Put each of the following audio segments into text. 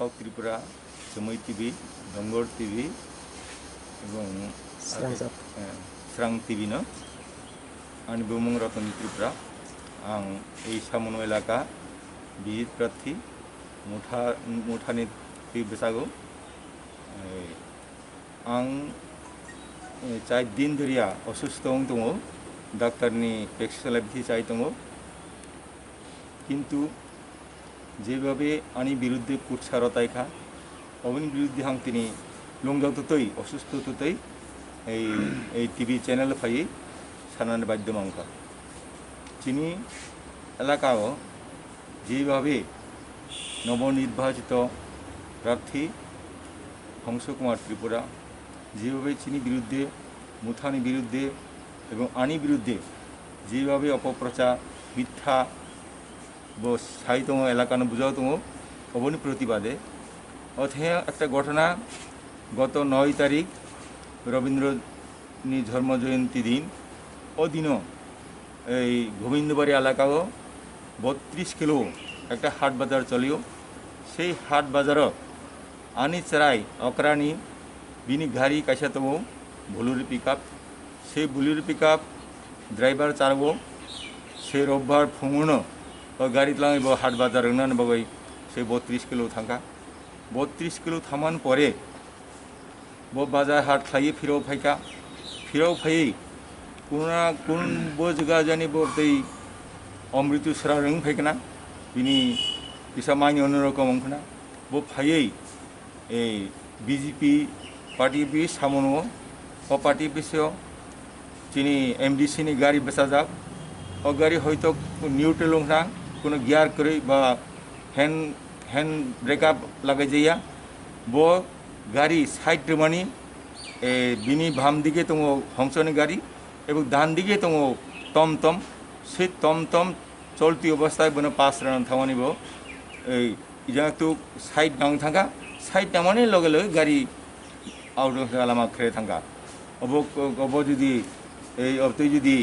Cock Tripura, সময় TV, ডঙ্গর TV এবং स्रां टिभि न आंनि बुंमुं रतन त्रिपुरा आं सामुन एलाका बिजित प्रार्थी मुठानि बैसागु आं 4 दिन धरिया असुस्थ दङ डाक्टारनि प्रेसक्रिपसन लाइबिथि चाइ दङ किन्तु जेभाबे आंनि बिरुद्धे कुटसारतायखा अबनि बिरुद्धे आं तिनि लंजावतै असुस्थतै এই টিভি চ্যানেল ফাই সানান বাধ্যমাঙ্কা চিনি এলাকাও যেভাবে নবনির্বাচিত প্রার্থী হংস কুমার ত্রিপুরা যেভাবে চিনি বিরুদ্ধে মুথানি বিরুদ্ধে এবং আনি বিরুদ্ধে যেভাবে অপপ্রচার মিথ্যা সাই দङ এলাকানো বুঝাও দङ অবনি প্রতিবাদে অথবা একটা ঘটনা গত 9 তারিখ রবীন্দ্রনী জন্ম জয়ন্তী দিন ওদিনও এই গোবিন্দবাড়ি এলাকাও 32 কিলো একটা হাট বাজার চলিও সেই হাট বাজার আনি চড়াই অকরানি বিনি গাড়ি কাইসা দङ বুলুরি পিকআপ সেই বুলুরি পিকআপ ড্রাইভার চারবো সেই রোববার ফুঙুনো গাড়ি লাঙিব হাট বাজার রংনাन बगै সেই 32 কিলো थांखा 32 किलो थामान परे वो बाजार हाट खाई फिरो फाई कुन बो जगह जानी बो तै अमृतसर रंग फाइकना बिनी पिसा मानि अनुरकम अंखना वो फाई ए बीजेपी पार्टी भी सामनो ओ पार्टी पिसो चिनी एमडीसी नि गाड़ी बेसाजाक और गाड़ी हयतो न्यूट्रल अंखना कोनो गियार करे बा हैंड ब्रेकआप लागाय जाया वो गाड़ी साइड मानी बिनी भाम दिके दङ हंसनि गाड़ी एवं दान दिके दङ टमटम से टमटम चलती अवस्थाय बनो पास रान थावानी बो इजातु साइड नांग थांगा साइड नामाने लगे लगे गाड़ी आउट लामा खेरे थांगा अब जुदी अब तो जुदी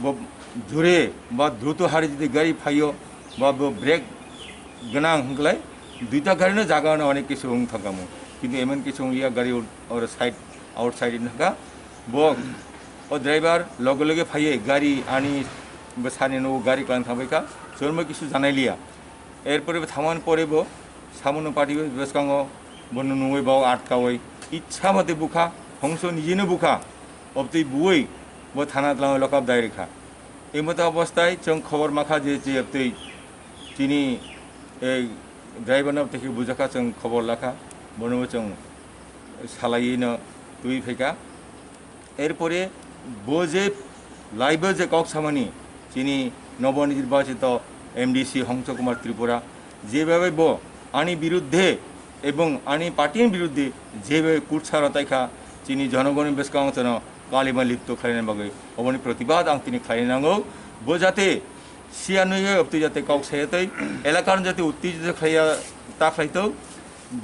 वो धुरे बा द्रुत हारे जुदी गाड़ी फाइयो बा ब्रेक गनां हंगलाय दुईटा गाड़ी जागा अनेक किसु थांगामो किन्तु एमन किसु इया गाड़ी और साइड आउटसाइड थाका बो और ड्राइवर लगे लगे फाइए गाड़ी आनी सानि नो गाड़ी क्लान थांबायका जन्म किसु जानाय लिया एरपरे थामान परे बो सामुनो पार्टी बेसकांगो बनो नुय बाव आटकावै इच्छा मते बुखा हंस निजेनो बुखा अबतै बुयै बो थाना लाङो लकआप दायरेखा एमत अवस्थाय जों खबर माखा जे अबतै तिनि ड्राइवर नाव तेखि बुझाखा जों खबर लाखा बनो जों सालायनो तुई फेका एरपरे बोजे लाइव जे কক सामानी যিনি নবনির্বাচিত एमडीसी हंस कुमार त्रिपुरा যেভাবে বো আনি বিরুদ্ধে এবং আনি পার্টির বিরুদ্ধে যেভাবে কুটসারতাইখা যিনি জনগণের বেসকাংচন কালিমা লিপ্ত খাইনার বাগै অবনি প্রতিবাদ আং তিনি খাইনাंगौ বো যাতে সিয়ানুয়ে অবতি যাতে কক সাইতৈ এলাকার যাতে উত্তেজিত খাইয়া তা খাইতো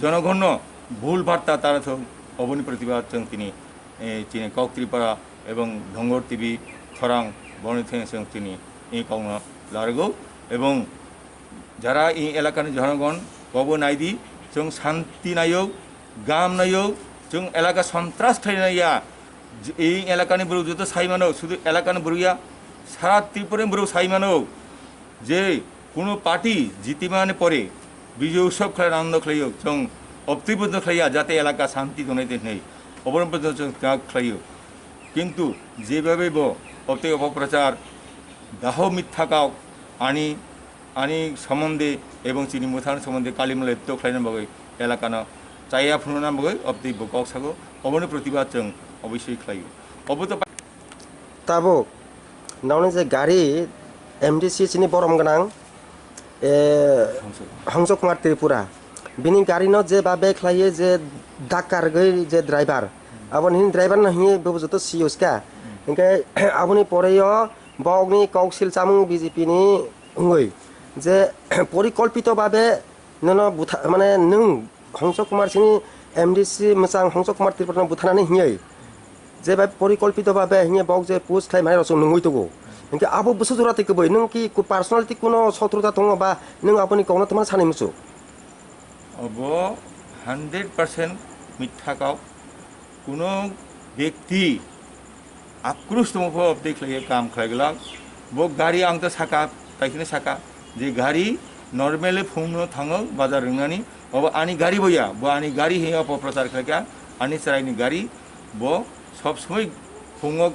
জনগণ ভুল বার্তা তারা তো অবনি প্রতিবাদ जों তিনি চিনি কক ত্রিপুরা এবং ঢঙ্গর টিভি খরাং বনিথেं जों তিনি এই কাউনা লারগौ এবং যারা এই এলাকার জনগণ কব নাইদি जों শান্তি নাইও গাম নাইও जों এলাকা সন্ত্রাস থাইনাইয়া এই এলাকানি বড় যত সাইমানো শুধু এলাকানি বড়িয়া সারা ত্রিপুরা বড় সাইমানো যে কোনো পার্টি জিতিমানে পরে বিজয় উৎসব খেলার আনন্দ খেলাইও जों অপ্তিবদ্ধ খাইয়া যাতে এলাকা শান্তি দনাইতে নেই অবলম্বন খাইও কিন্তু যেভাবে বো অপ্তি অপপ্রচার দাহ মিথ্যা কাউ আনি আনি সম্বন্ধে এবং চিনি মুথান সম্বন্ধে কালিমলা লিপ্ত খাইনার বাগै এলাকানো চাইয়া ফুনার বাগै অপ্তি কক সাগো অবনি প্রতিবাদ जों অবশ্যই খাইও অবত তাবো নাওনে যে গাড়ি एमडीसी चिनी बरम गनां हंस कुमार त्रिपुरा बिनी गाड़ी न जे बाबे खलाये जे डाकार गई जे ड्राइवर अब हिन ड्राइवर न हिए बबु जतो सीओस का इनके आबुनी परेयो बगनी कौशल चामु बीजेपी नि हुई जे परिकल्पित भाबे नन बुथा माने नों हंस कुमार सिंह एमडीसी मोजां हंस कुमार त्रिपुरा बुथानानै हिए जे बा परिकल्पित भाबे हिए बग जे पुस खाइ माने रसो नंगै तगो इनके आबो बसु जराते कबै नों कि पर्सनालिटी कोनो शत्रुता दङ बा नों आबुनी कौनो तमा सानै मुसु अब 100% मिथ्या काव कुनो व्यक्ति आक्रोश दंखौ देखलायो काम खालायगला वो गाड़ी आं तो साका ताइखने साका जे गाड़ी नर्मेली फुंनो थाङो बाजार रोंनानै अब आनी गाड़ी बया वो आनी गाड़ी हे अपप्रचार खालायगा आनी सरायनि गाड़ी वो सब समय फुङो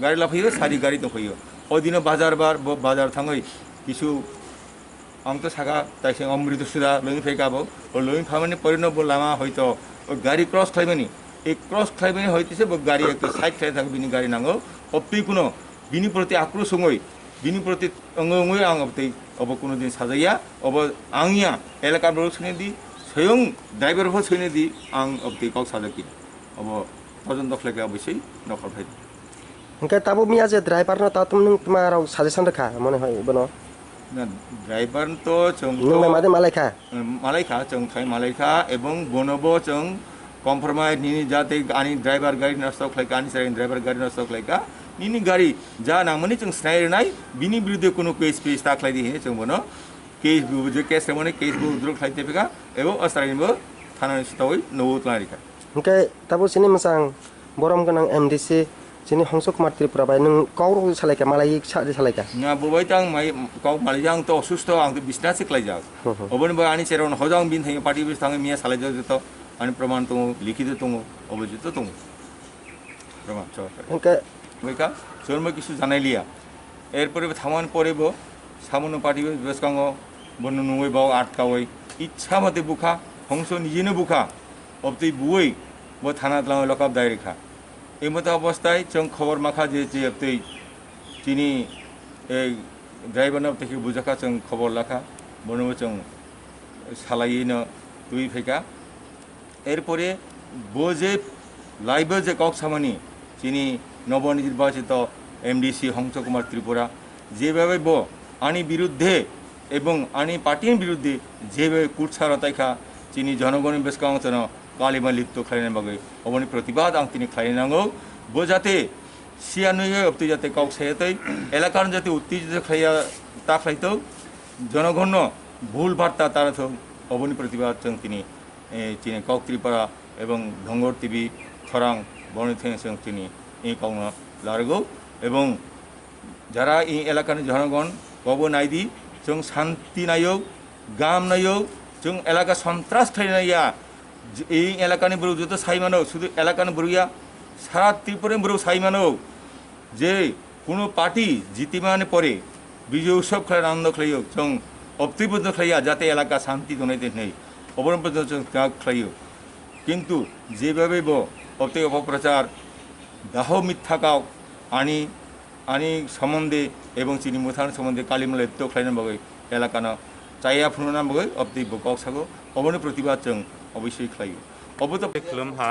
गाड़ी लाफैयो सारि गाड़ी दंफैयो अदिनो बाजार बार वो बाजार थाङै किछु आं तो साका ताइसे अमृत सुदा लोइन फैगाबो और लोइन फामानि परिणब लामा हयतो गाड़ी क्रस खालायमानि एक क्रस खालायमानि हयतोसे वो गाड़ी एक साइड खालाय थाङो बिनि गाड़ी नांगौ अब्दै कुनो बिनि प्रति आक्रोश होङै बिनि प्रति अंगै आं अब्दै अब कुनो दिन साजाया अब आंनिया एलाका बरक सनेदि स्वयं ड्राइवर हो सनेदि आं अब्दै काव साजाकी अब तजन दखलायगा अबश्य नखर फायदि Hingga tabu miya je driver no ta tum nung tumarau suggestion rekha mone hoy bono ना ड्राइवर तो जों nung memade malaika मालायखा जों थाय मालायखा एवं बनबो जों कम्प्रोमाइज निनि जाते आनी ड्राइवर गाड़ी नष्ट खालायका आनी सारे ड्राइवर गाड़ी नष्ट खालायका निनि गाड़ी जा नामनि जों स्नायनाय बिनि बिरुद्धे कोनो केस पेस दाखलायदि हे जों बनो केस बुजे केस रेमने केस बु उद्रो खालायतेफेका एवं असरायनिबो थानानि सिटावै नवो तलारिका hingga tabu sini masang borom ganang MDC sini Hongso Kumar Tripura bai nung kauro salaika malai salaika ना बबाय तां माय गाव मालिजां तो असुस्थ आं तो बिसना से क्लाइजा अबन बा आनी सेरन हजां बिन थाङो पार्टी बिस थाङो मिया सालायजा जतो आनी प्रमाण दङ लिखित दङ अबजित दङ प्रमाण सहकारि hingga बयका जन्म किछु जानायलिया एरपरे थामान परेबो सामनो पार्टी बेसकांग बनु नुय बाव आटकावै इच्छा मते बुखा हंस निजेनो बुखा अबतै बुयै बो थाना दलाव लकअप दायरेखा एमत अवस्थाय जों खबर माखा जे अबतै तिनी ड्राइवर न तेखि बुझाखा जों खबर लाखा बनो जों सालायनो दुई फैका एरपरे बोजे लाइव जे कक सामानि যিনি নবনির্বাচিত এমডিসি হংস কুমার ত্রিপুরা যেভাবে বো আনি বিরুদ্ধে এবং আনি পার্টির বিরুদ্ধে যেভাবে কুৎসারতাইখা যিনি জনগণের বেশ কাংচন কালিমা লিপ্ত খাইনার বাগে অবনি প্রতিবাদ আং তিনি খাইনাঙ্গো বো যাতে সিয়ানুই অব্দি যাতে কাউক সাইয়াতৈ এলাকার যাতে উত্তেজিত খাইয়া তা খাইতো জনগণ ভুল বার্তা তারা তো অবনি প্রতিবাদ তিনি তিনি কাউক ত্রিপুরা এবং ধঙ্গর টিভি খরাং বর্ণিথেন তিনি এই কাউনা লারগো এবং যারা এই এলাকার জনগণ কব নাইদি जों শান্তি নাইও গাম নাইও जों এলাকা সন্ত্রাস খাইনাইয়া এই এলাকানি বড় যত সাইমানো শুধু এলাকানি বড়িয়া সারা ত্রিপুরা বড় সাইমানো যে কোনো পার্টি জিতিমানে পরে বিজয় উৎসব খেলার আনন্দ খাইও जों অপ্তিবদ্ধ খাইয়া যাতে এলাকা শান্তি দনাইতে নেই অবলম্বন जों খাইও কিন্তু যেভাবে বো অপ্তি অপপ্রচার দাহ মিথ্যা কাও আনি আনি সম্বন্ধে এবং চিনি মুথান সম্বন্ধে কালিমালা লিপ্ত খাইনার বাগै এলাকানো চাইয়া ফুনার বাगै অপ্তি বকক সাগো অবনি প্রতিবাদ जों অবশ্যই খাইও অবত खुलुमहा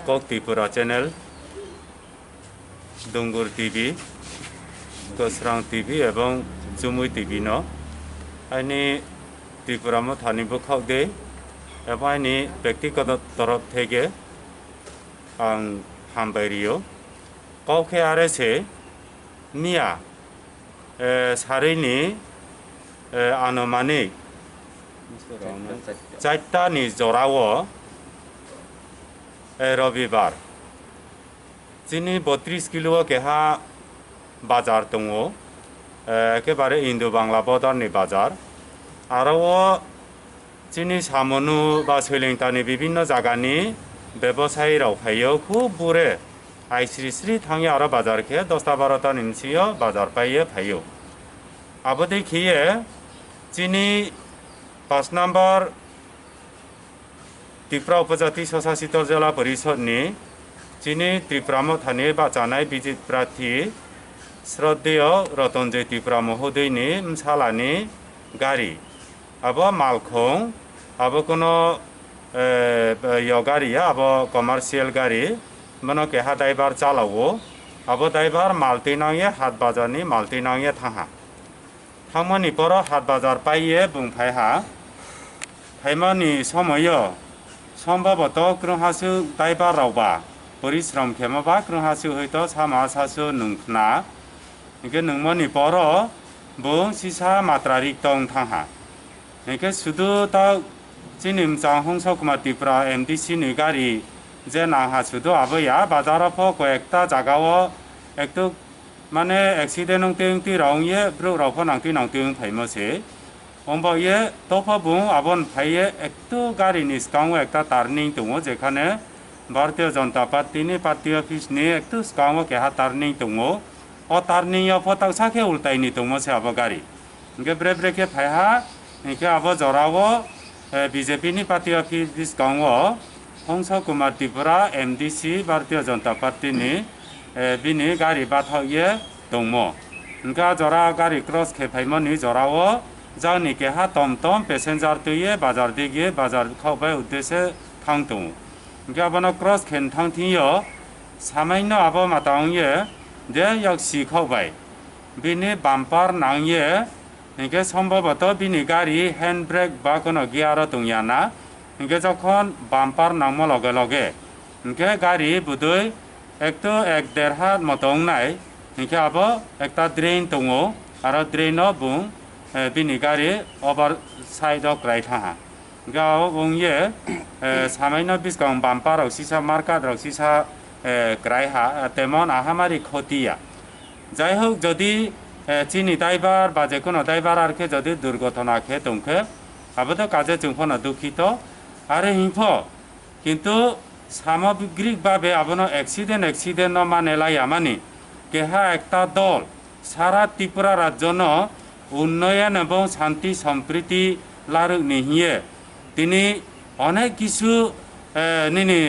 कक त्रिपुरा चैनल डोंगुर टीवी कसरां टीवी एवं जुमुई टीवी न आइनि त्रिपुरा में थानिबो खावदे एवं आइनि व्यक्तिगत तरफ थेगे आं हामबायरियो कौखे आरे से मिया सारैनि आनुमानिक चारटानि जराव रविबार जोंनि 32 किलो केहा बाजार दङ एकेबारे इन्दु बांला बर्डारनि बाजार आरो जोंनि सामनु बा सैलेंटानि विभिन्न जागानि व्यवसायी रावफायो खूब बुरे आइस्रि स्रि थाङो आरो बाजारखे 10-12टा निसियो बाजार फायो अब देखिए जोंनि 5 नम्बर त्रिपुरा उपजाति स्वशासित जिल्ला परिषदनि जोंनि त्रिपुरायाव थानाय बाजानाय बिजित प्रार्थी श्रद्धेय रतनजय त्रिपुरा महोदयनि सालानि गाड़ी अब मालखं अब कोनो गाड़ी अब कमार्शियल गाड़ी मनो केहा ड्राइवर चालावो अब ड्राइवर मालती नांगे हाट बाजारनि मालती नांगे थाहा थांमानि पर हाट बाजार पाइये बुंफायहा थाइमानि समय सम्भवत ग्रहासु ड्राइवर रावबा परिश्रम खेमाबा ग्रहासु हयतो सामा सासु नोंखना इनके नोंमनि पर बुं सिसा मात्रारिक दं थाहा 이게 수도 다 진임장 홍석구마 띠프라 MDC 누가리 제 나하 수도 아버야 바자라포 고액다 자가워 액도 만에 액시데농 땡띠 라웅예 브로라포 낭띠 낭띠 파이머세 엄바예 토파붕 아본 파이에 액도 가리니스 강우 액다 타르닝 뚱어 제카네 भारतीय जनता पार्टी ने पार्टी ऑफिस ने एक तो काम के हाथ तारनी तुंगो और तारनी या फतक साके उल्टाई नहीं तुंगो से अब गाड़ी इनके ब्रे ब्रे के फाया इनके अब जोरावो बीजेपी ने पार्टी ऑफिस गाँव हंस कुमार त्रिपुरा एमडीसी भारतीय जनता पार्टी ने बिनी गाड़ी बात ये तुंगो इनका जोरा गाड़ी क्रॉस के फाइमो नहीं जोरावो जानी के हाथ तम तम पैसेंजर तो ये बाजार दिए बाजार खाओ उद्देश्य थांग तुंगो गाबोनो क्रस खेन थांथियो सामान्य आबो मातांगे दे 역시 खाबाय बिनि बाम्पार नांगे इनके सम्भवतः बिनि गाड़ी हैंड ब्रेक बा कोनो गियार दंयाना इनके जखन बाम्पार नामो लगे लगे इनके गाड़ी बुदुय एक तो एक देरहा मतंगनाय इनके आबो एकता ड्रेन दङो आरो ड्रेनो बुं बिनि गाड़ी ओभार साइड अफ राइट हा गाव बुंये सामान्य बिस्कां बाम्पार सिसा मार्का सिसा ग्राइहा तेमन आहामारि खतिया যাই হোক যদি চিনি ড্রাইভার বা যে কোনো ড্রাইভার আর কে যদি দুর্ঘটনা খেয়ে তুমকে আবদ্ধ কাজে চুম্ফনা দুঃখিত আরে হিংফ কিন্তু সামগ্রিকভাবে আপনার অ্যাক্সিডেন্ট মানে লাইয়ামানি কেহা একটা দল সারা ত্রিপুরা রাজ্য উন্নয়ন এবং শান্তি সম্প্রীতি লারুক নিহিয়ে তিনি অনেক কিছু নিনি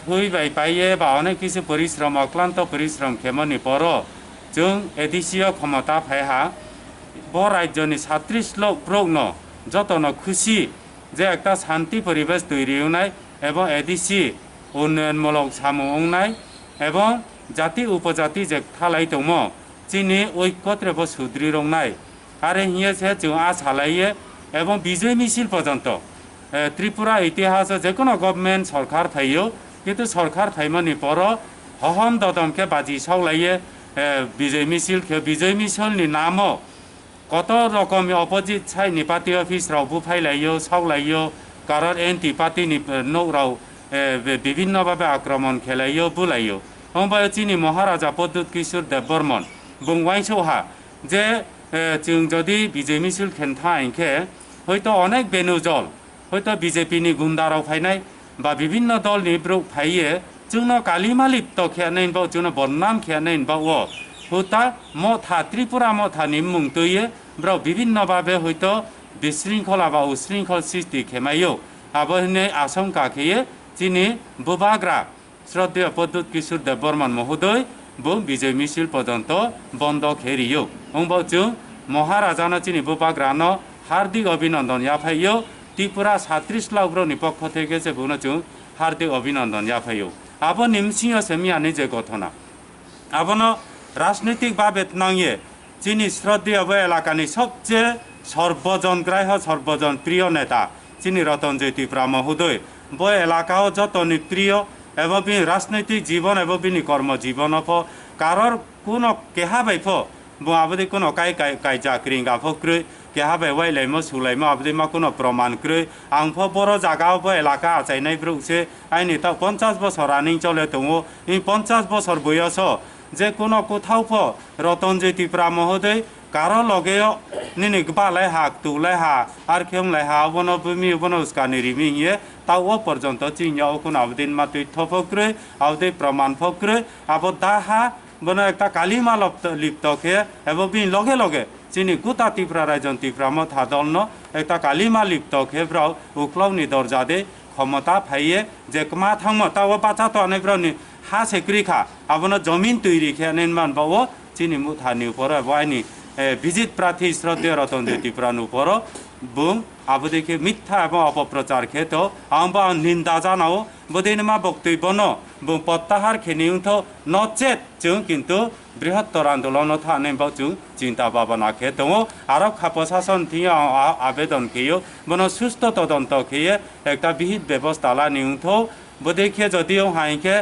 থইবাই পাইয়ে বা অনেক কিছু পরিশ্রম অক্লান্ত পরিশ্রম খেমনি পর जों एडिसिया क्षमता फायहा ब राज्यनि 36 लाख प्रग्न जतन खुशी जे एकटा शांति परिवेश तैरि होनाय एवं एडिसि उन्नयनमूलक सामुंनाय एवं जाति उपजाति जे थालाय दङ चिनि ऐक्यत्रेबो सुदृढ़नाय आरो हिये से जों आशा लायो एवं विजय मिছিল पर्यंत त्रिपुरा इतिहास जे कोनो गभर्नमेंट सरकार थायो किन्तु सरकार थाइमनि पर हहम ददमके बाजी सावलायो विजय मिছিলनि नाम कत रकम अपोजिट साइडनि पार्टी अफिसराव बुफायलायो सावलायो कारण एंटी पार्टीनि नौराव विभिन्न भावे आक्रमण खेलायो बुलायो होमबा चिनि महाराजा पद्दुत किशोर देव बर्मन बुंवाइसौहा जे जों जदि विजय मिছিল खेनथा इनखे हयतो अनेक बेनुजल हयतो बीजेपीनि गुन्दाराव फायनाय बा विभिन्न दलनि ब्रुक फायो जोंनो कालिमा लिप्त खेयानैनबा जोंनो बदनाम खेयानैनबा ओ हुता मथा त्रिपुरा मथानि मुं तोयो ब्राव विभिन्न भावे हयतो बिशृंखला बा उशृंखल सृष्टि खेमायो आबोहने आशंका खेयो जिनि बुबाग्रा श्रद्धेय पद्दुत किशोर देव बर्मन महोदय बो विजय मिছিল पर्यंत बंद खेरियो होमबा जों महाराजानो चिनि बुबाग्रानो हार्दिक अभिनंदन याफायो त्रिपुरा 36 लाख ब्रनि पक्ष থেকে যে बुनो जों हार्दिक अभिनंदन याफायो आबो निमसिंह सेमियानि जे घटना आबोनो राजनैतिक भावे नांगे चिनि श्रद्धेय बे एलाकानि सबसे सर्वजनग्राह्य सर्वजन प्रिय नेता चिनि रतनजय त्रिपुरा महोदय बे एलाकाओ जतनि प्रिय एवं बि राजनैतिक जीवन एवं बिनि कर्म जीवन कारर कोनो केहा बायफ बो आबदि कोनो काय जाक्रिं गाफक्रै केहा बाय वाइलायमो सुलायमो आबदि मा कोनो प्रमाण क्रै आंफ बर जागाव बे एलाका आचायनाय ब्रुसे आइनि ता 50 बছর रानिं चले दङ इ 50 বছর বয়স जे कोनो कोथावफ रतनजय त्रिपुरा महोदय कारो लगे निनि बालाय हा तुलाय हा आर खेमलाय हा बनो भूमि बनो उसकानि रिमिंगे ताव पर्यंत चिन्याव कोन आबदिन मा तथ्य फक्रे आबदि प्रमाण फक्रे आबो दाहा बनो एकटा कालिमा लिप्त खे एबो बि लगे लगे चिनि गुता त्रिपुरा रायजन त्रिपुरा मथा दलनो एकटा कालिमा लिप्त खे ब्राव उख्लावनि दरजा दे क्षमता फाइये जे मा थांमो ताव बाचा तो आनेब्रावनि हा सेक्रिखा आबनो जमीन तैरि खेयानेन मानबावो चिनि मुथानि उपर बायनि विजित प्रार्थी श्रद्धेय रतनजय त्रिपुरा उपर बुं आबोदेखि मिथ्या एवं अपप्रचार खेतो आंबा निंदा जानाव बदिनमा बक्तव्य न बुं प्रत्याहार खेनिउथ नचेत जों किन्तु बृहत्तर आंदोलन थाने जों चिंता भावना खे दङ आरो प्रशासन थिया आवेदन खेयो बनो सुस्थ तदন্ত खेये एकटा विहित व्यवस्था लानिउथ बदेखिए जदिও हाइके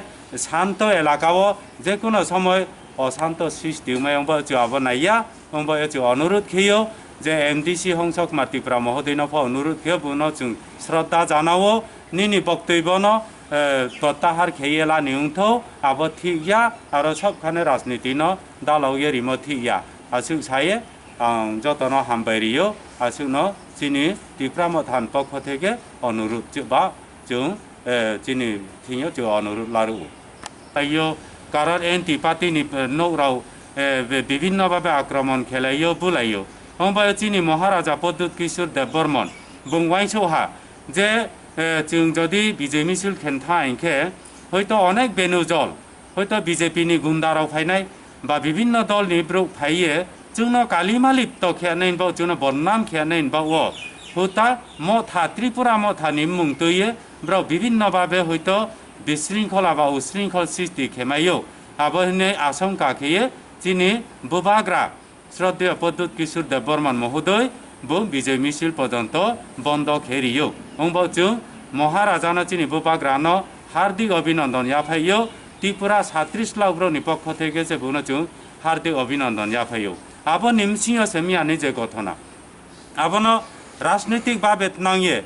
शांत एलाकाओ जे कोनो समय अशांत सृष्टि में जो आबनाया जो अनुरोध खेयो যে MDC হংসক মাতিপ্রা মহোদয়নো অনুরোধ কে বুনো जों শ্রদ্ধা জানাও নিনি বক্তব্যনো প্রত্যাহার খেয়েলা নিউংথো আবো ঠিকয়া আর সবখানে রাজনীতিনো দালাও এরিমো ঠিকয়া আসুক সায়ে যতনো হামবাইরিও আসুকনো চিনি ত্রিপুরা মথান পক্ষ থেকে অনুরোধ বা जों চিনি ঠিকও जों অনুরোধ লারু তাইও কারণ এনটি পার্টিনি নৌরাও বিভিন্নভাবে আক্রমণ খেলাইও বুলাইও होमबा चिनी महाराजा पद्दुत किशोर देव बर्मन बुंवाइसौहा जे जों जदि बिजे मिছিল खेनथा इनखे हयतो अनेक बेनुजल हयतो बिजेपिनि गुन्दाराव फायनाय बा বিভিন্ন दलनि ब्रुक फाइये जोंनो कालिमा लिप्त खेयानै बाव जोंनो बदनाम खेयानै बाव हुता मथा त्रिपुरा मथानि मुं तैये ब्राव বিভিন্নভাবে হয়তো বিশৃঙ্খলা বা উশৃঙ্খল সৃষ্টি খেমাইও আবহনে আশঙ্কা খেয়ে চিনি বুবাগ্রা শ্রদ্ধেয় পদ্মুত কিশোর দেব বর্মন মহোদয় বো বিজয় মিছিল পর্যন্ত বন্ধ খেরিও অংব जों মহারাজানো চিনি বুবাগ্রানো হার্দিক অভিনন্দন ইয়াফাইও ত্রিপুরা 36 লাখ ব্রনি পক্ষ থেকে যে বুনো जों হার্দিক অভিনন্দন ইয়াফাইও আবো নিমসিও সেমিয়ানি যে ঘটনা আবনো রাজনৈতিক ভাবে নাঙিয়ে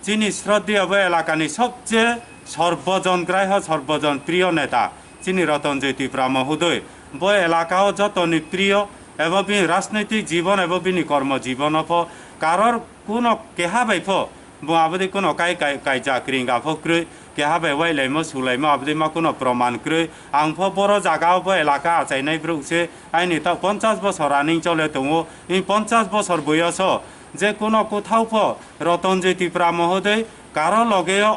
চিনি শ্রদ্ধেয় এলাকানি সবচেয়ে সর্বজনগ্রাহ্য সর্বজন প্রিয় নেতা চিনি রতনজয় ত্রিপুরা মহোদয় বো এলাকাও যতনি প্রিয় এবং রাজনৈতিক জীবন এবং কর্মজীবন কারোর কোনো কেহা বাইফ আবদি কোনো কাই চাকরি গাফক্রৈ কেহা বাই ওয়াইলাইমো সুলাইমো আবদি মা কোনো প্রমাণ ক্রৈ আংফ বড় জায়গাও এলাকা আচাইনাই ব্রুকছে আইনি তা 50 বছর রানিং চলে দङ এই 50 বছর বয়স যে কোনো কোথাও রতনজয় ত্রিপুরা মহোদয় কারো লগেও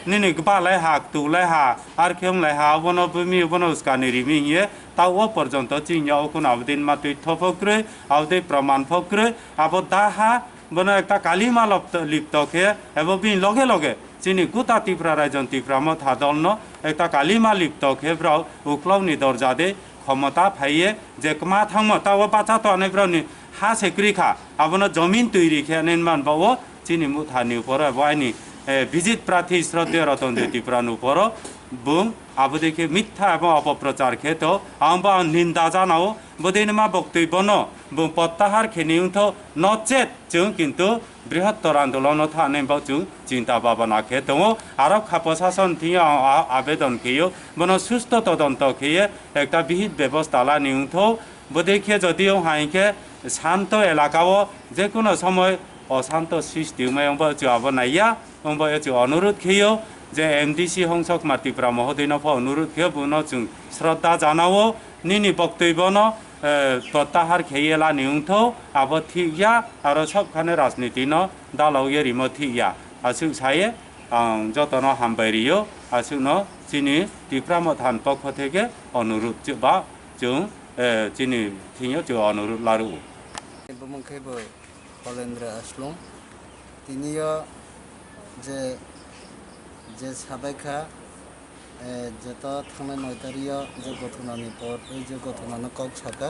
নিনি বালাই হাক তুলাই হা আর খেমলাই হা বনো বুমি বনো উস্কানি রিমিয়ে তাও পর্যন্ত চিনিয়াও কোন আবদিন মা তথ্য ফক্রে আবদি প্রমাণ ফক্রে আবো দাহা বনো একটা কালিমা লিপ্ত খেয়ে এবং লগে লগে চিনি গোটা ত্রিপুরা রাজ্য ত্রিপুরা মথা দলন একটা কালিমা লিপ্ত খেয়েব্রাও উক্লাউনি দরজা দে ক্ষমতা ফাইয়ে যে মা থামো তাও বাচ্চা তো অনেকব্রাউনি হা সেক্রি খা আবনো জমিন তৈরি খেয়ে নির্মাণ পাবো চিনি মুথানি উপর আইনি ভিজিট প্রার্থী শ্রদ্ধেয় রতনজয় ত্রিপুরার উপর বুং আবদিকে মিথ্যা এবং অপপ্রচার খেত আম্বা নিন্দা জানাও বদিনমা বক্তব্য ন বুং প্রত্যাহার খেনিউথ নচেত जों কিন্তু বৃহত্তর আন্দোলন থানে বাও जों চিন্তা ভাবনা খেত আরক্ষা প্রশাসন থিয়া আবেদন খেয়ে বন সুস্থ তদন্ত খেয়ে একটা বিহিত ব্যবস্থা লা নিউথ বদিকে যদিও হাইকে শান্ত এলাকাও যে কোনো সময় অশান্ত সৃষ্টি আবনাইয়া অনুরোধ খেয়েও যে MDC হংসক মাতিপ্রা মহোদয় অনুরোধ খেয়ে বুনো जों শ্রদ্ধা জানাও নিনি বক্তব্য ন প্রত্যাহার খেয়েলা নিউথ আবো ঠিকয়া আর সবখানে রাজনীতি ন দালাও এরিমো ঠিকয়া আসুক সায়ে যতন হামবাইরিও আসুক ন চিনি ত্রিপুরা মথান পক্ষ থেকে অনুরোধ বা जों চিনি ঠিকও जों অনুরোধ লারু বমুখেবো হলেন্দ্র আসলম তিনিও যে সাবাইখা যত থানায় 9 তারিখ যে ঘটনানি পর এই যে ঘটনানো কক সাকা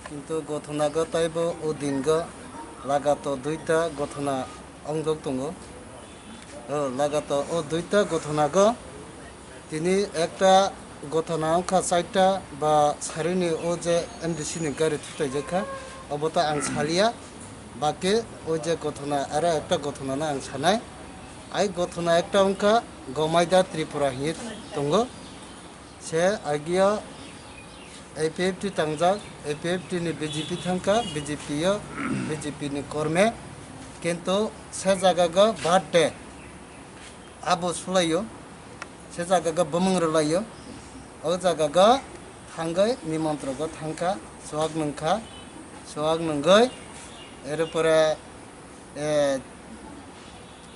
কিন্তু ঘটনাগ তাইব ও দিনগ লাগাত 2টা ঘটনা অংযোগ দङ লাগাত ও 2টা ঘটনাগ তিনি একটা ঘটনা অংখা 4টা বা সারিনি ও যে MDC ni গাড়ি থুতাই যেখা অবতা আং সালিয়া বাকি ওই যে ঘটনা আর একটা ঘটনা না আং সানাই আই ঘটনা একটা অংকা গমাইদা ত্রিপুরা হিত দङ সে আগিয়া APFT তাংজাক APFT ni BJP thangka BJP ni কর্মে কিন্তু সে জায়গা বাদে আবো সুলাইও সে জায়গা বমং রলাইও ও জায়গা থাঙ্গাই নিমন্ত্রক থাঙ্কা সোহাগ নঙ্গই এরপরে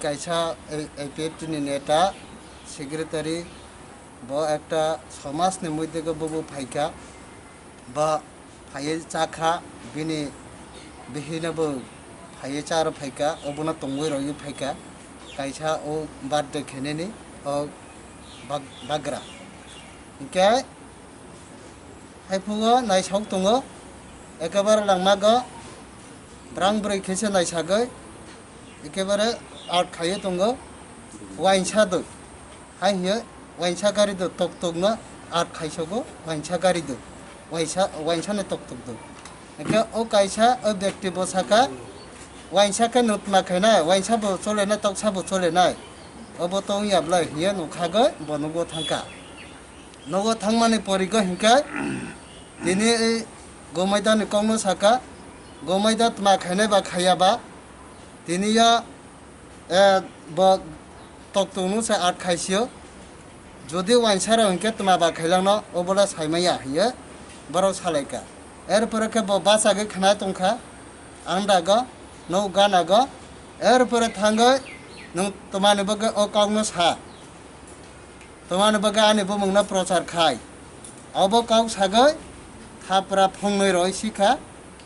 কাইসা APFT ni নেতা সেক্রেটারি বা একটা সমাজনি মধ্যে ববু ফাইকা বা ফাইয়ে চাখা বিনি বিহিনবো ফাইয়ে চার ফাইকা অবনা তঙ্গই রই ফাইকা কাইসা ও বার্থডে খেনেনি ও বাগ্রা ইনকে হাইফুগো নাইসাক দङ একেবারে লাংমাগ ব্রাং ব্रै খেসে নাইসাগै একেবারে আট খাইয়ে দङ ওয়াইনसा दो हाय हियो वाइनसा गाड़ी दो टक टक न आठ खाइसगो वाइनसा गाड़ी दो वाइनसा ने टक टक दो একে ও কাইসা ও ব্যক্তি বসাকা ওয়াইনসাকে নুতমা খাইনায় ওয়াইনসাবো চলে না তকসাবো চলে নাই অবো তো ইয়াবলাই হিয়ে নুখাগো বনগো থাকা নগো থাংমানি পরিগো হিংকা দিনে এই গমাইদানি কংনো সাকা গমাইদা তমা খাইনায় বা খাইয়াবা দিনিয়া ব তকতংनु সে আট খাইছিও যদি ওয়াইনসারা হিংকে তমা বা খাইলাংনো অবলা সাইমাইয়া হিয়ে বড় সালাইকা এরপরে কে বাসাগে খানা তংখা आंदागो नौ गानागो एरपरे थांगो नों तमाने बगे ओ काउनो सा तमाने बगे आने बो मंगना प्रचार खाय अबो काउ सागो थापरा फंनै रय सिखा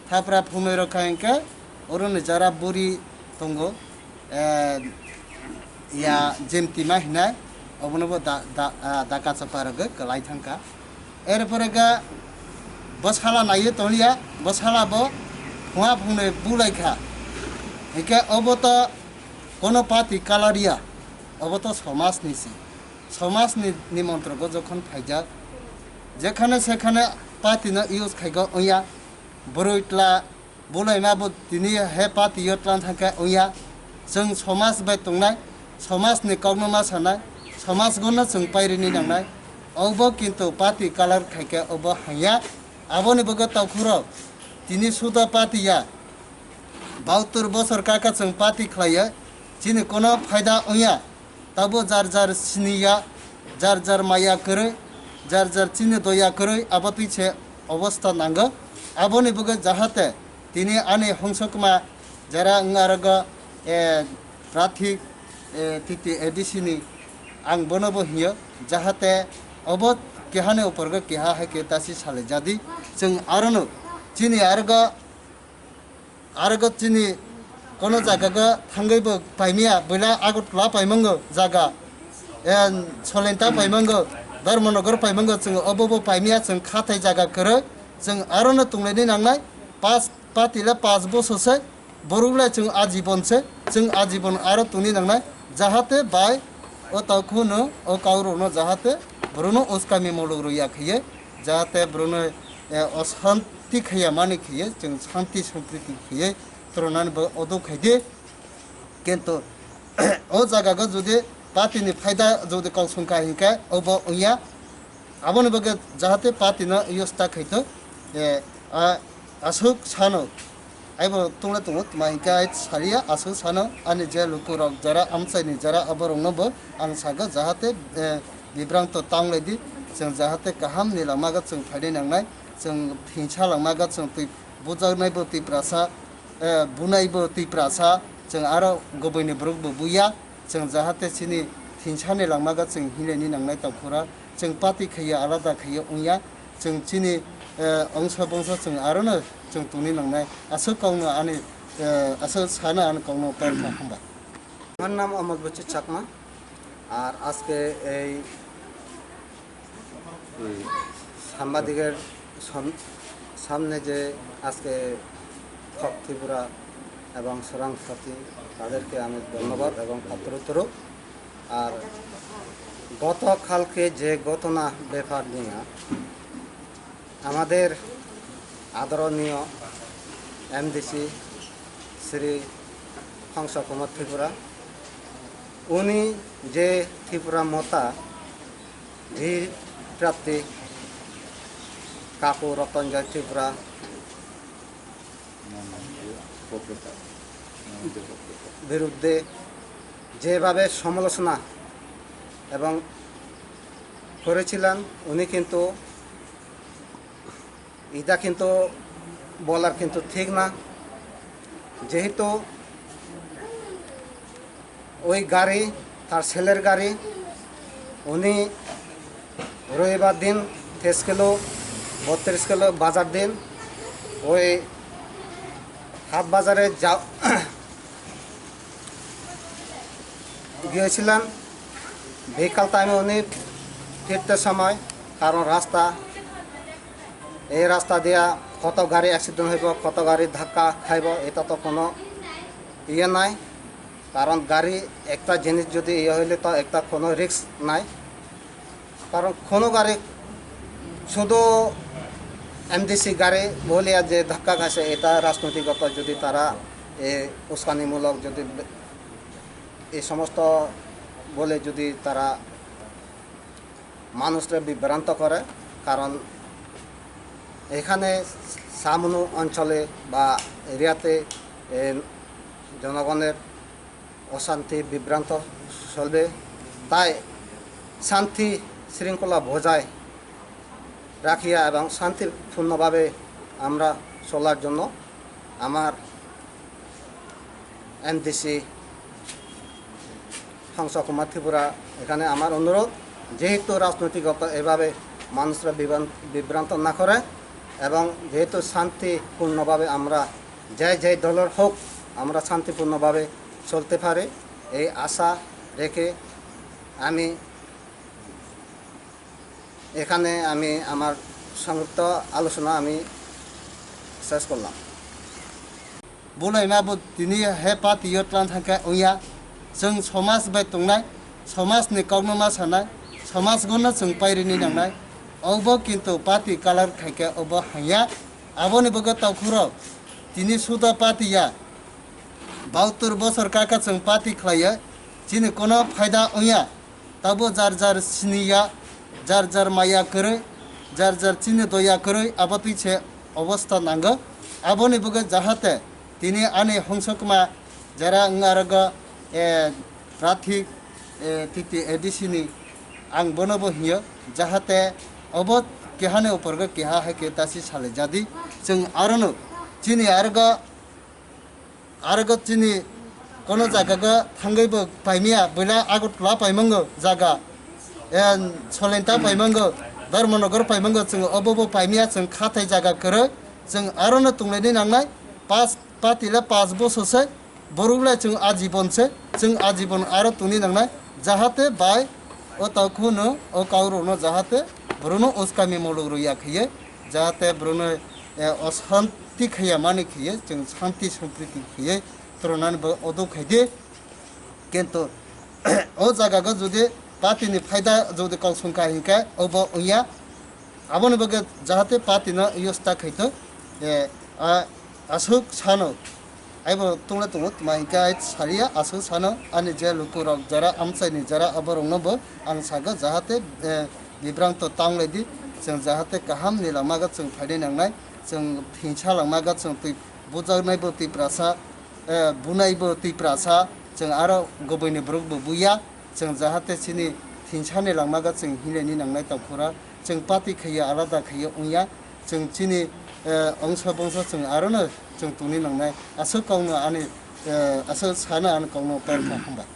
थापरा फंनै रखायके ओरन जरा बुरी तंगो या जेमति मा हिनाय अबनबो दाका चपारगो गलाय थांका एरपरे गा बसाला नायो तलिया बसाला बो हुआ फुंने बुलाइखा एके अब तो कोनो पार्टी कालारिया अब तो समाज निसी समाज निमंत्रण को जखन फाइजा जेखाने सेखाने पार्टी न यूज खाइगो ओया बरोइटला बुलाइमाबो दिनि हे पार्टी यतलान थांखे ओया जों समाज बाय तंनाय समाज नि कौनमा सानाय समाज गनो जों पाइरिनि नांनाय अबो किन्तु पार्टी कालार खाइके अब हाया आबोनि बगो तावखुरो তিনি সুদা পাতিয়া 72 বছর কাকা जों পাতি খাইয়া যিনি কোনো ফায়দা ওয়া তাবো যার যার সিনিয়া যার যার মায়া করে যার যার চিনি দয়া করে আবা পিছে অবস্থা নাঙ্গ আবনি বগে যাহাতে তিনি আনে হংসকমা যারা আরগ প্রার্থী তিতি এডিসিনি आं बनबो हियो जाहाते अब केहाने उपरगो केहा हाके तासि साले जादि जों आरनो चिनी आरगो चिनी कोनो जागागा थांगैबो पाइमिया बैला आगरतला पाइमंगो जागा सलेन्ता पाइमंगो धर्मनगर पाइमंगो जों अबो पाइमिया जों खाथाय जागा करे जों आरनो तुंलायनि नांनाय पास पातिला 5 बोसोरसै बरुला जों आजीबनसै जों आजीबन आरो तुनि नांनाय जाहाते बाय ओ तावखुनो ओ काउरोनो जाहाते ब्रुनो ओस्कामि मलुरुया खिये जाहाते ब्रुनो अशांति खिया माने खिये जों शांति सम्प्रीति खिये तरनानबो अदो खायदे किन्तु ओ जागागा जुदि पार्टीनि फायदा जुदि काउसंका हिंका अबो उया आबोनि बगे जाहाते पार्टीनो इयस्ता खैतो आसुक सानो आइबो तुंला तुंला माइका सारिया आसुक सानो आनि जे लुकुरक जरा आमसाइनि जरा अबरंनबो आं सागा जाहाते बिब्रांत तांलायदि जों जाहाते गाहामनि लामागा जों फायदे नांनाय जों हिंसा लामागा जों बुजानायबो तिप्रासा बुनायबो तिप्रासा जों आरो गुबैनि ब्रुकबो बुया जों जाहाते सिनि हिंसानि लामागा जों हिलेनि नांनाय तावखुरा जों पार्टी खैया आलादा खैया उया जों सिनि अंश बंश जों आरोनो जों तुनि नांनाय आसो काउनो आनि आसो साना आनि काउनो पारखा खांबा আমার নাম অমল বচ্চু চাকমা আর আজকে এই সাংবাদিকের সামনে যে আজকে খক ত্রিপুরা এবং সরাং সাথী তাদেরকে আমি ধন্যবাদ এবং পাত্রোত্তর আর গতকালকে যে ঘটনা ব্যাপার নিয়ে আমাদের আদরণীয় এমডিসি শ্রী হংস কুমার ত্রিপুরা উনি যে ত্রিপুরা মতা ধীর প্রাপ্তি কাকু রতঞ্জয় ত্রিপুরা বিরুদ্ধে যেভাবে সমালোচনা এবং করেছিলেন উনি কিন্তু এটা কিন্তু বলার কিন্তু ঠিক না যেহেতু ওই গাড়ি তার ছেলের গাড়ি উনি রবিবার দিন 23 কিলো 32 কিলো বাজার দিন ওই হাট বাজারে গিয়েছিলেন বিকাল টাইমে উনি ফিরতে সময় কারণ রাস্তা এই রাস্তা দিয়া কত গাড়ি অ্যাক্সিডেন্ট হইব কত গাড়ি ধাক্কা খাইব এটা তো কোনো ইয়ে নাই কারণ গাড়ি একটা জিনিস যদি ইয়ে হইলে তো একটা কোনো রিস্ক নাই কারণ কোনো গাড়ি শুধু এমডিসি গাড়ি বলিয়া যে ধাক্কা খাইছে এটা রাজনৈতিকতা যদি তারা উস্কানিমূলক যদি এই সমস্ত বলে যদি তারা মানুষকে বিভ্রান্ত করে, কারণ এখানে সামনু অঞ্চলে বা এরিয়াতে জনগণের অশান্তি বিভ্রান্ত চলবে, তাই শান্তি শৃঙ্খলা বজায় রাখিয়া এবং শান্তিপূর্ণভাবে আমরা চলার জন্য আমার এমডিসি হংস কুমার ত্রিপুরা এখানে আমার অনুরোধ, যেহেতু রাজনৈতিকতা এভাবে মানুষরা বিভ্রান্ত না করে এবং যেহেতু শান্তিপূর্ণভাবে আমরা যে দলের হোক আমরা শান্তিপূর্ণভাবে চলতে পারি, এই আশা রেখে আমি এখানে আমার সংযুক্ত আলোচনা আমি শেষ করলাম। बुलाय मा बो दिनै हे पार्टी ट्रान थांखा उया जों समाज बाय तंनाय समाजनि कावनो मा सानाय समाज गनो जों पायरिनि नांनाय अबो किन्तु पार्टी कालार खायके अबो हाया आबोनि बगो तावखुरो दिनै सुदा पार्टीया 72 बছর काका जों पार्टी खायो जिनि कोनो फायदा उया ताबो जार जार सिनिया जार जार माया करे जार जार चिनि दया करे आबो पिछे अवस्था नांगो आबोनि बगो जाहाते তিনি আনি হংসকমা যারা আরগ প্রার্থিক তিতি এডিসিনি আং বনব হিয় যাহাতে অবত কেহানে উপরগ কেহা হেকে তাসি সালে জাদি जों আরনো চিনি আরগ চিনি কোনো জায়গা থাঙ্গৈব পাইমিয়া বইলা আগতলা পাইমঙ্গ জায়গা সলেন্টা পাইমঙ্গ ধর্মনগর পাইমঙ্গ जों অবব পাইমিয়া जों খাতাই জায়গা করে जों আরনো তুংলাইনি নাंनाय पास पार्टीला 5 বছরসে बरुगला जों आजीबनसे जों आजीबन आरो तुनि नांनाय जाहाते बाय ओ तावखुनो ओ कावरोनो जाहाते ब्रुनो उसकामि मुलुग रुया खिये जाहाते ब्रुनो अशांति खिया माने खिये जों शांति सम्प्रीति खिये तरनान ब अदो खैदे किन्तु ओ जागागो जुदि पार्टीनि फायदा जुदि काउसुंका हिंका अब उया आबोनि बगे जाहाते पार्टीनो इयस्ता खैतो आसुक सानो आइबो तुंला तुंग माइका सारिया आसुक सानो आनि जे लुकुरक जरा आमसाइनि जरा अबरंनोबो आं सागो जाहाते बिब्रांत तांलायदि जों जाहाते गाहामनि लामागा जों फायदे नांनाय जों हिंसा लामागा जों बुजानायबो तिप्रासा बुनायबो तिप्रासा जों आरो गुबैनि ब्रुकबो बुया जों जाहाते सिनि हिंसानि लामागा जों हिलेनि नांनाय तावखुरा जों पार्टी खैया आलादा खैया उया जों चिनि अंश बंश जों आरोनो जों तुनि नांनाय आसो कावनो आनि आसो सानो आन कावनो पारखा हामबाय।